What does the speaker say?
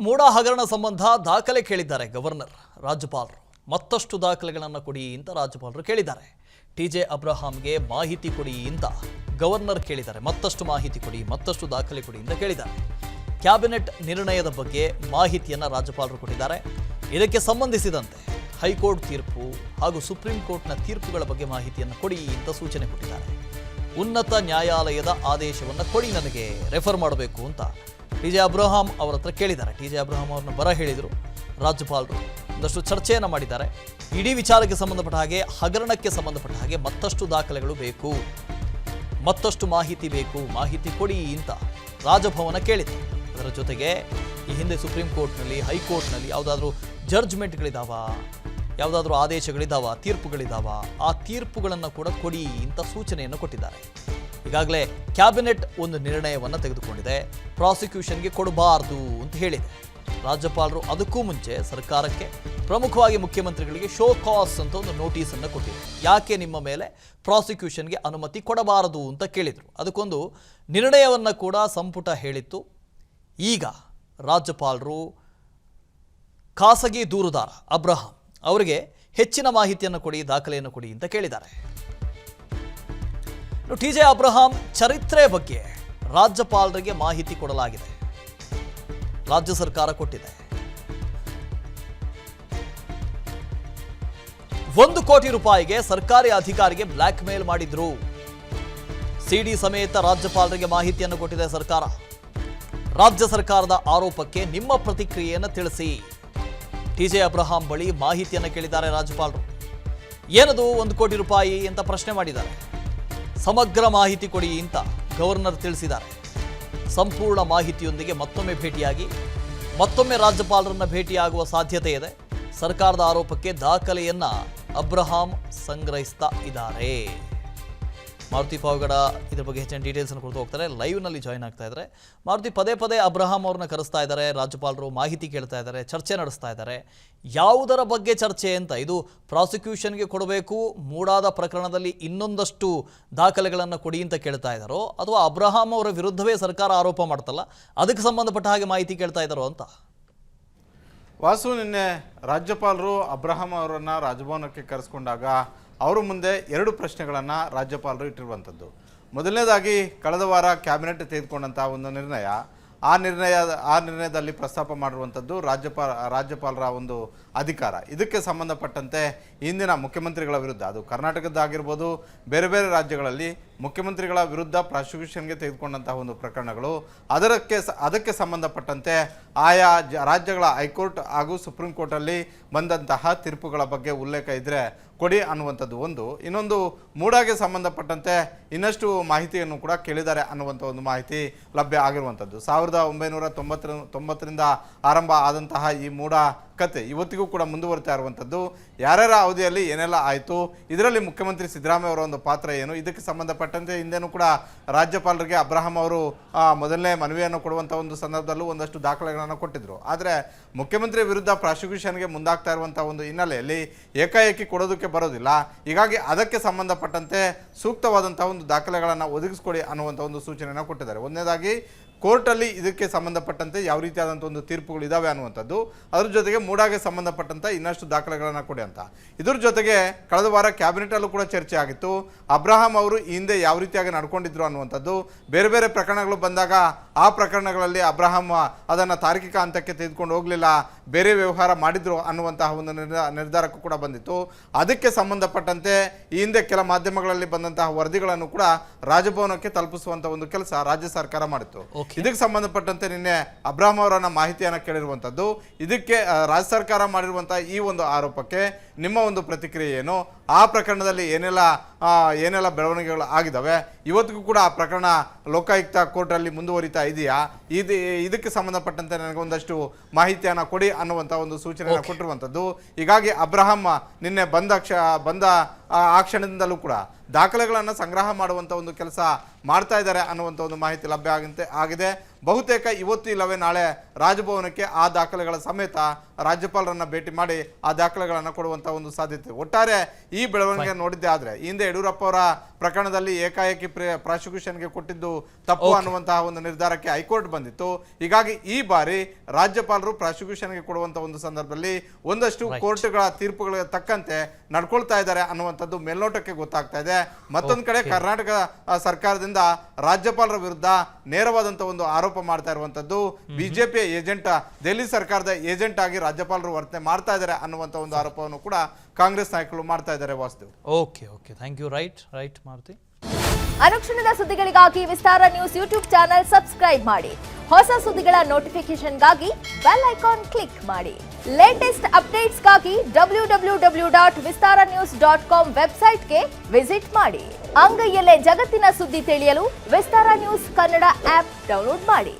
ಮೂಡ ಹಗರಣ ಸಂಬಂಧ ದಾಖಲೆ ಕೇಳಿದ್ದಾರೆ ಗವರ್ನರ್. ರಾಜ್ಯಪಾಲರು ಮತ್ತಷ್ಟು ದಾಖಲೆಗಳನ್ನು ಕೊಡಿ ಅಂತ ರಾಜ್ಯಪಾಲರು ಕೇಳಿದ್ದಾರೆ. ಟಿಜೆ ಅಬ್ರಹಾಂಗೆ ಮಾಹಿತಿ ಕೊಡಿ ಅಂತ ಗವರ್ನರ್ ಕೇಳಿದ್ದಾರೆ. ಮತ್ತಷ್ಟು ಮಾಹಿತಿ ಕೊಡಿ, ಮತ್ತಷ್ಟು ದಾಖಲೆ ಕೊಡಿ ಅಂತ ಕೇಳಿದ್ದಾರೆ. ಕ್ಯಾಬಿನೆಟ್ ನಿರ್ಣಯದ ಬಗ್ಗೆ ಮಾಹಿತಿಯನ್ನು ರಾಜ್ಯಪಾಲರು ಕೊಟ್ಟಿದ್ದಾರೆ. ಇದಕ್ಕೆ ಸಂಬಂಧಿಸಿದಂತೆ ಹೈಕೋರ್ಟ್ ತೀರ್ಪು ಹಾಗೂ ಸುಪ್ರೀಂ ಕೋರ್ಟ್ನ ತೀರ್ಪುಗಳ ಬಗ್ಗೆ ಮಾಹಿತಿಯನ್ನು ಕೊಡಿ ಅಂತ ಸೂಚನೆ ಕೊಟ್ಟಿದ್ದಾರೆ. ಉನ್ನತ ನ್ಯಾಯಾಲಯದ ಆದೇಶವನ್ನು ಕೊಡಿ, ನನಗೆ ರೆಫರ್ ಮಾಡಬೇಕು ಅಂತ ಟಿಜೆ ಅಬ್ರಹಾಂ ಅವರ ಹತ್ರ ಕೇಳಿದ್ದಾರೆ. ಟಿಜೆ ಅಬ್ರಹಾಂ ಅವ್ರನ್ನ ಬರ ಹೇಳಿದರು ರಾಜ್ಯಪಾಲರು. ಒಂದಷ್ಟು ಚರ್ಚೆಯನ್ನು ಮಾಡಿದ್ದಾರೆ. ಇಡೀ ವಿಚಾರಕ್ಕೆ ಸಂಬಂಧಪಟ್ಟ ಹಾಗೆ, ಹಗರಣಕ್ಕೆ ಸಂಬಂಧಪಟ್ಟ ಹಾಗೆ ಮತ್ತಷ್ಟು ದಾಖಲೆಗಳು ಬೇಕು, ಮತ್ತಷ್ಟು ಮಾಹಿತಿ ಬೇಕು, ಮಾಹಿತಿ ಕೊಡಿ ಅಂತ ರಾಜಭವನ ಕೇಳಿದೆ. ಅದರ ಜೊತೆಗೆ ಈ ಹಿಂದೆ ಸುಪ್ರೀಂ ಕೋರ್ಟ್ನಲ್ಲಿ, ಹೈಕೋರ್ಟ್ನಲ್ಲಿ ಯಾವುದಾದ್ರೂ ಜಡ್ಜ್ಮೆಂಟ್ಗಳಿದ್ದಾವ, ಯಾವುದಾದ್ರೂ ಆದೇಶಗಳಿದ್ದಾವ, ತೀರ್ಪುಗಳಿದ್ದಾವ, ಆ ತೀರ್ಪುಗಳನ್ನು ಕೂಡ ಕೊಡಿ ಅಂತ ಸೂಚನೆಯನ್ನು ಕೊಟ್ಟಿದ್ದಾರೆ. ಈಗಾಗಲೇ ಕ್ಯಾಬಿನೆಟ್ ಒಂದು ನಿರ್ಣಯವನ್ನು ತೆಗೆದುಕೊಂಡಿದೆ. ಪ್ರಾಸಿಕ್ಯೂಷನ್ಗೆ ಕೊಡಬಾರ್ದು ಅಂತ ಹೇಳಿದೆ ರಾಜ್ಯಪಾಲರು. ಅದಕ್ಕೂ ಮುಂಚೆ ಸರ್ಕಾರಕ್ಕೆ, ಪ್ರಮುಖವಾಗಿ ಮುಖ್ಯಮಂತ್ರಿಗಳಿಗೆ ಶೋ ಕಾಸ್ ಅಂತ ಒಂದು ನೋಟಿಸನ್ನು ಕೊಟ್ಟಿದೆ. ಯಾಕೆ ನಿಮ್ಮ ಮೇಲೆ ಪ್ರಾಸಿಕ್ಯೂಷನ್ಗೆ ಅನುಮತಿ ಕೊಡಬಾರದು ಅಂತ ಕೇಳಿದರು. ಅದಕ್ಕೊಂದು ನಿರ್ಣಯವನ್ನು ಕೂಡ ಸಂಪುಟ ಹೇಳಿತ್ತು. ಈಗ ರಾಜ್ಯಪಾಲರು ಖಾಸಗಿ ದೂರುದಾರ ಅಬ್ರಹಾಂ ಅವರಿಗೆ ಹೆಚ್ಚಿನ ಮಾಹಿತಿಯನ್ನು ಕೊಡಿ, ದಾಖಲೆಯನ್ನು ಕೊಡಿ ಅಂತ ಕೇಳಿದ್ದಾರೆ. ಟಿಜೆ ಅಬ್ರಹಾಂ ಚರಿತ್ರೆ ಬಗ್ಗೆ ರಾಜ್ಯಪಾಲರಿಗೆ ಮಾಹಿತಿ ಕೊಡಲಾಗಿದೆ. ರಾಜ್ಯ ಸರ್ಕಾರ ಕೊಟ್ಟಿದೆ. 1 ಕೋಟಿ ರೂಪಾಯಿಗೆ ಸರ್ಕಾರಿ ಅಧಿಕಾರಿಗೆ ಬ್ಲ್ಯಾಕ್ ಮೇಲ್ ಮಾಡಿದ್ರು. ಸಿಡಿ ಸಮೇತ ರಾಜ್ಯಪಾಲರಿಗೆ ಮಾಹಿತಿಯನ್ನು ಕೊಟ್ಟಿದೆ ಸರ್ಕಾರ. ರಾಜ್ಯ ಸರ್ಕಾರದ ಆರೋಪಕ್ಕೆ ನಿಮ್ಮ ಪ್ರತಿಕ್ರಿಯೆಯನ್ನು ತಿಳಿಸಿ. ಟಿಜೆ ಅಬ್ರಹಾಂ ಬಳಿ ಮಾಹಿತಿಯನ್ನು ಕೇಳಿದ್ದಾರೆ ರಾಜ್ಯಪಾಲರು. ಏನದು 1 ಕೋಟಿ ರೂಪಾಯಿ ಅಂತ ಪ್ರಶ್ನೆ ಮಾಡಿದ್ದಾರೆ. ಸಮಗ್ರ ಮಾಹಿತಿ ಕೊಡಿ ಅಂತ ಗವರ್ನರ್ ತಿಳಿಸಿದ್ದಾರೆ. ಸಂಪೂರ್ಣ ಮಾಹಿತಿಯೊಂದಿಗೆ ಮತ್ತೊಮ್ಮೆ ಭೇಟಿಯಾಗಿ, ಮತ್ತೊಮ್ಮೆ ರಾಜ್ಯಪಾಲರನ್ನ ಭೇಟಿಯಾಗುವ ಸಾಧ್ಯತೆ ಇದೆ. ಸರ್ಕಾರದ ಆರೋಪಕ್ಕೆ ದಾಖಲೆಯನ್ನ ಅಬ್ರಹಾಂ ಸಂಗ್ರಹಿಸ್ತಾ ಇದ್ದಾರೆ. ಮಾರುತಿ ಪಾವಗಡ ಇದ್ರ ಬಗ್ಗೆ ಹೆಚ್ಚಿನ ಡೀಟೇಲ್ಸ್ ಅನ್ನು ಕೊಡ್ತಾ ಹೋಗ್ತಾರೆ. ಲೈವ್ನಲ್ಲಿ ಜಾಯ್ನ್ ಆಗ್ತಾ ಇದ್ದಾರೆ. ಮಾರುತಿ, ಪದೇ ಪದೇ ಅಬ್ರಹಾಂ ಅವ್ರನ್ನ ಕರೆಸ್ತಾ ಇದ್ದಾರೆ, ರಾಜ್ಯಪಾಲರು ಮಾಹಿತಿ ಕೇಳ್ತಾ ಇದ್ದಾರೆ, ಚರ್ಚೆ ನಡೆಸ್ತಾ ಇದ್ದಾರೆ. ಯಾವುದರ ಬಗ್ಗೆ ಚರ್ಚೆ ಅಂತ? ಇದು ಪ್ರಾಸಿಕ್ಯೂಷನ್ಗೆ ಕೊಡಬೇಕು, ಮೂಡಾದ ಪ್ರಕರಣದಲ್ಲಿ ಇನ್ನೊಂದಷ್ಟು ದಾಖಲೆಗಳನ್ನು ಕೊಡಿ ಅಂತ ಕೇಳ್ತಾ ಇದ್ದಾರೋ, ಅಥವಾ ಅಬ್ರಹಾಂ ಅವರ ವಿರುದ್ಧವೇ ಸರ್ಕಾರ ಆರೋಪ ಮಾಡ್ತಲ್ಲ ಅದಕ್ಕೆ ಸಂಬಂಧಪಟ್ಟ ಹಾಗೆ ಮಾಹಿತಿ ಕೇಳ್ತಾ ಇದ್ದಾರೋ ಅಂತ? ವಾಸು, ನಿನ್ನೆ ರಾಜ್ಯಪಾಲರು ಅಬ್ರಹಾಂ ಅವರನ್ನು ರಾಜಭವನಕ್ಕೆ ಕರೆಸ್ಕೊಂಡಾಗ ಅವರು ಮುಂದೆ 2 ಪ್ರಶ್ನೆಗಳನ್ನು ರಾಜ್ಯಪಾಲರು ಇಟ್ಟಿರುವಂಥದ್ದು. ಮೊದಲನೇದಾಗಿ ಕಳೆದ ವಾರ ಕ್ಯಾಬಿನೆಟ್ ತೆಗೆದುಕೊಂಡಂಥ ಒಂದು ನಿರ್ಣಯ, ಆ ನಿರ್ಣಯದಲ್ಲಿ ಪ್ರಸ್ತಾಪ ಮಾಡಿರುವಂಥದ್ದು ರಾಜ್ಯಪಾಲರ ಒಂದು ಅಧಿಕಾರ. ಇದಕ್ಕೆ ಸಂಬಂಧಪಟ್ಟಂತೆ ಇಂದಿನ ಮುಖ್ಯಮಂತ್ರಿಗಳ ವಿರುದ್ಧ, ಅದು ಕರ್ನಾಟಕದ್ದಾಗಿರ್ಬೋದು, ಬೇರೆ ಬೇರೆ ರಾಜ್ಯಗಳಲ್ಲಿ ಮುಖ್ಯಮಂತ್ರಿಗಳ ವಿರುದ್ಧ ಪ್ರಾಸಿಕ್ಯೂಷನ್ಗೆ ತೆಗೆದುಕೊಂಡಂತಹ ಒಂದು ಪ್ರಕರಣಗಳು, ಅದಕ್ಕೆ ಸಂಬಂಧಪಟ್ಟಂತೆ ಆಯಾ ರಾಜ್ಯಗಳ ಹೈಕೋರ್ಟ್ ಹಾಗೂ ಸುಪ್ರೀಂ ಕೋರ್ಟಲ್ಲಿ ಬಂದಂತಹ ತೀರ್ಪುಗಳ ಬಗ್ಗೆ ಉಲ್ಲೇಖ ಇದ್ದರೆ ಕೊಡಿ ಅನ್ನುವಂಥದ್ದು ಒಂದು. ಇನ್ನೊಂದು, ಮೂಡಾಗೆ ಸಂಬಂಧಪಟ್ಟಂತೆ ಇನ್ನಷ್ಟು ಮಾಹಿತಿಯನ್ನು ಕೂಡ ಕೇಳಿದ್ದಾರೆ ಅನ್ನುವಂಥ ಒಂದು ಮಾಹಿತಿ ಲಭ್ಯ ಆಗಿರುವಂಥದ್ದು. 1990ರಿಂದ ಆರಂಭ ಆದಂತಹ ಈ ಮೂಡ ಕತೆ ಇವತ್ತಿಗೂ ಕೂಡ ಮುಂದುವರಿತಾ ಇರುವಂಥದ್ದು. ಯಾರ್ಯಾರ ಅವಧಿಯಲ್ಲಿ ಏನೆಲ್ಲ ಆಯಿತು, ಇದರಲ್ಲಿ ಮುಖ್ಯಮಂತ್ರಿ ಸಿದ್ದರಾಮಯ್ಯ ಅವರ ಒಂದು ಪಾತ್ರ ಏನು, ಇದಕ್ಕೆ ಸಂಬಂಧಪಟ್ಟಂತೆ ಹಿಂದೆನೂ ಕೂಡ ರಾಜ್ಯಪಾಲರಿಗೆ ಅಬ್ರಹಾಂ ಅವರು ಮೊದಲನೇ ಮನವಿಯನ್ನು ಕೊಡುವಂಥ ಒಂದು ಸಂದರ್ಭದಲ್ಲೂ ಒಂದಷ್ಟು ದಾಖಲೆಗಳನ್ನು ಕೊಟ್ಟಿದ್ದರು. ಆದರೆ ಮುಖ್ಯಮಂತ್ರಿ ವಿರುದ್ಧ ಪ್ರಾಸಿಕ್ಯೂಷನ್ಗೆ ಮುಂದಾಗ್ತಾ ಇರುವಂಥ ಒಂದು ಹಿನ್ನೆಲೆಯಲ್ಲಿ ಏಕಾಏಕಿ ಕೊಡೋದಕ್ಕೆ ಬರೋದಿಲ್ಲ. ಹೀಗಾಗಿ ಅದಕ್ಕೆ ಸಂಬಂಧಪಟ್ಟಂತೆ ಸೂಕ್ತವಾದಂಥ ಒಂದು ದಾಖಲೆಗಳನ್ನು ಒದಗಿಸ್ಕೊಡಿ ಅನ್ನುವಂಥ ಒಂದು ಸೂಚನೆಯನ್ನು ಕೊಟ್ಟಿದ್ದಾರೆ. ಒಂದನೇದಾಗಿ ಕೋರ್ಟಲ್ಲಿ ಇದಕ್ಕೆ ಸಂಬಂಧಪಟ್ಟಂತೆ ಯಾವ ರೀತಿಯಾದಂಥ ಒಂದು ತೀರ್ಪುಗಳು ಇದ್ದಾವೆ ಅನ್ನುವಂಥದ್ದು, ಅದ್ರ ಜೊತೆಗೆ ಮೂಡಾಗೆ ಸಂಬಂಧಪಟ್ಟಂತೆ ಇನ್ನಷ್ಟು ದಾಖಲೆಗಳನ್ನು ಕೊಡಿ ಅಂತ. ಇದ್ರ ಜೊತೆಗೆ ಕಳೆದ ವಾರ ಕ್ಯಾಬಿನೆಟಲ್ಲೂ ಕೂಡ ಚರ್ಚೆ ಆಗಿತ್ತು. ಅಬ್ರಹಾಂ ಅವರು ಹಿಂದೆ ಯಾವ ರೀತಿಯಾಗಿ ನಡ್ಕೊಂಡಿದ್ರು ಅನ್ನುವಂಥದ್ದು, ಬೇರೆ ಬೇರೆ ಪ್ರಕರಣಗಳು ಬಂದಾಗ ಆ ಪ್ರಕರಣಗಳಲ್ಲಿ ಅಬ್ರಹಾಂ ಅದನ್ನು ತಾರ್ಕಿಕ ಹಂತಕ್ಕೆ ತೆಗೆದುಕೊಂಡು ಹೋಗಲಿಲ್ಲ, ಬೇರೆ ವ್ಯವಹಾರ ಮಾಡಿದ್ರು ಅನ್ನುವಂತಹ ಒಂದು ನಿರ್ಧಾರಕ್ಕೂ ಕೂಡ ಬಂದಿತ್ತು. ಅದಕ್ಕೆ ಸಂಬಂಧಪಟ್ಟಂತೆ ಈ ಹಿಂದೆ ಕೆಲ ಮಾಧ್ಯಮಗಳಲ್ಲಿ ಬಂದಂತಹ ವರದಿಗಳನ್ನು ಕೂಡ ರಾಜಭವನಕ್ಕೆ ತಲುಪಿಸುವಂಥ ಒಂದು ಕೆಲಸ ರಾಜ್ಯ ಸರ್ಕಾರ ಮಾಡಿತ್ತು. ಇದಕ್ಕೆ ಸಂಬಂಧಪಟ್ಟಂತೆ ನಿನ್ನೆ ಅಬ್ರಹಾಂ ಅವರನ್ನ ಮಾಹಿತಿಯನ್ನು ಕೇಳಿರುವಂಥದ್ದು. ಇದಕ್ಕೆ ರಾಜ್ಯ ಸರ್ಕಾರ ಮಾಡಿರುವಂತಹ ಈ ಒಂದು ಆರೋಪಕ್ಕೆ ನಿಮ್ಮ ಒಂದು ಪ್ರತಿಕ್ರಿಯೆ ಏನು? ಆ ಪ್ರಕರಣದಲ್ಲಿ ಏನೆಲ್ಲ ಬೆಳವಣಿಗೆಗಳು ಆಗಿದ್ದಾವೆ? ಇವತ್ತಿಗೂ ಕೂಡ ಆ ಪ್ರಕರಣ ಲೋಕಾಯುಕ್ತ ಕೋರ್ಟಲ್ಲಿ ಮುಂದುವರಿತಾ ಇದೆಯಾ? ಇದಕ್ಕೆ ಸಂಬಂಧಪಟ್ಟಂತೆ ನನಗೆ ಒಂದಷ್ಟು ಮಾಹಿತಿಯನ್ನು ಕೊಡಿ ಅನ್ನುವಂಥ ಒಂದು ಸೂಚನೆಯನ್ನು ಕೊಟ್ಟಿರುವಂಥದ್ದು. ಹೀಗಾಗಿ ಅಬ್ರಹಾಂ ನಿನ್ನೆ ಬಂದ ಆ ಕ್ಷಣದಿಂದಲೂ ಕೂಡ ದಾಖಲೆಗಳನ್ನು ಸಂಗ್ರಹ ಮಾಡುವಂಥ ಒಂದು ಕೆಲಸ ಮಾಡ್ತಾ ಇದ್ದಾರೆ ಅನ್ನುವಂಥ ಒಂದು ಮಾಹಿತಿ ಲಭ್ಯ ಆಗಿದೆ. ಬಹುತೇಕ ಇವತ್ತು ಇಲ್ಲವೇ ನಾಳೆ ರಾಜಭವನಕ್ಕೆ ಆ ದಾಖಲೆಗಳ ಸಮೇತ ರಾಜ್ಯಪಾಲರನ್ನ ಭೇಟಿ ಮಾಡಿ ಆ ದಾಖಲೆಗಳನ್ನು ಕೊಡುವಂಥ ಒಂದು ಸಾಧ್ಯತೆ. ಒಟ್ಟಾರೆ ಈ ಬೆಳವಣಿಗೆ ನೋಡಿದ್ದೆ ಆದರೆ ಹಿಂದೆ ಯಡಿಯೂರಪ್ಪ ಅವರ ಪ್ರಕರಣದಲ್ಲಿ ಏಕಾಏಕಿ ಪ್ರಾಸಿಕ್ಯೂಷನ್ಗೆ ಕೊಟ್ಟಿದ್ದು ತಪ್ಪು ಅನ್ನುವಂತಹ ಒಂದು ನಿರ್ಧಾರಕ್ಕೆ ಹೈಕೋರ್ಟ್ ಬಂದಿತ್ತು. ಹೀಗಾಗಿ ಈ ಬಾರಿ ರಾಜ್ಯಪಾಲರು ಪ್ರಾಸಿಕ್ಯೂಷನ್ಗೆ ಕೊಡುವಂಥ ಒಂದು ಸಂದರ್ಭದಲ್ಲಿ ಒಂದಷ್ಟು ಕೋರ್ಟ್ಗಳ ತೀರ್ಪುಗಳಿಗೆ ತಕ್ಕಂತೆ ನಡ್ಕೊಳ್ತಾ ಇದ್ದಾರೆ ಅನ್ನುವಂಥದ್ದು ಮೇಲ್ನೋಟಕ್ಕೆ ಗೊತ್ತಾಗ್ತಾ ಇದೆ. ಮತ್ತೊಂದು ಕಡೆ ಕರ್ನಾಟಕ ಸರ್ಕಾರದಿಂದ ರಾಜ್ಯಪಾಲರ ವಿರುದ್ಧ ನೇರವಾದಂತಹ ಒಂದು ಆರೋಪ ಮಾಡ್ತಾ ಇರುವಂತದ್ದು ಬಿಜೆಪಿಯ ಏಜೆಂಟ್, ದೆಹಲಿ ಸರ್ಕಾರದ ಏಜೆಂಟ್ ಆಗಿ ರಾಜ್ಯಪಾಲರು ವರ್ತನೆ ಮಾಡ್ತಾ ಇದ್ದಾರೆ ಅನ್ನುವಂತ ಒಂದು ಆರೋಪವನ್ನು ಕೂಡ ಕಾಂಗ್ರೆಸ್ ನಾಯಕರು ಮಾಡ್ತಾ ಇದ್ದಾರೆ. ವಾಸ್ತವ. Okay, thank you. Right Maruti. ಅನುಕ್ಷಣದ ಸುದ್ದಿಗಳಿಗಾಗಿ Vistara news YouTube channel subscribe ಮಾಡಿ. ಹೊಸ ಸುದ್ದಿಗಳ ನೋಟಿಫಿಕೇಶನ್ಗಾಗಿ ಬೆಲ್ ಐಕಾನ್ ಕ್ಲಿಕ್ ಮಾಡಿ. ಲೇಟೆಸ್ಟ್ ಅಪ್ಡೇಟ್ಸ್ಗಾಗಿ www.vistaranews.com ವೆಬ್ಸೈಟ್ಗೆ ವಿಸಿಟ್ ಮಾಡಿ. ಅಂಗೈಯಲ್ಲೇ ಜಗತ್ತಿನ ಸುದ್ದಿ ತಿಳಿಯಲು Vistara news Kannada app download ಮಾಡಿ.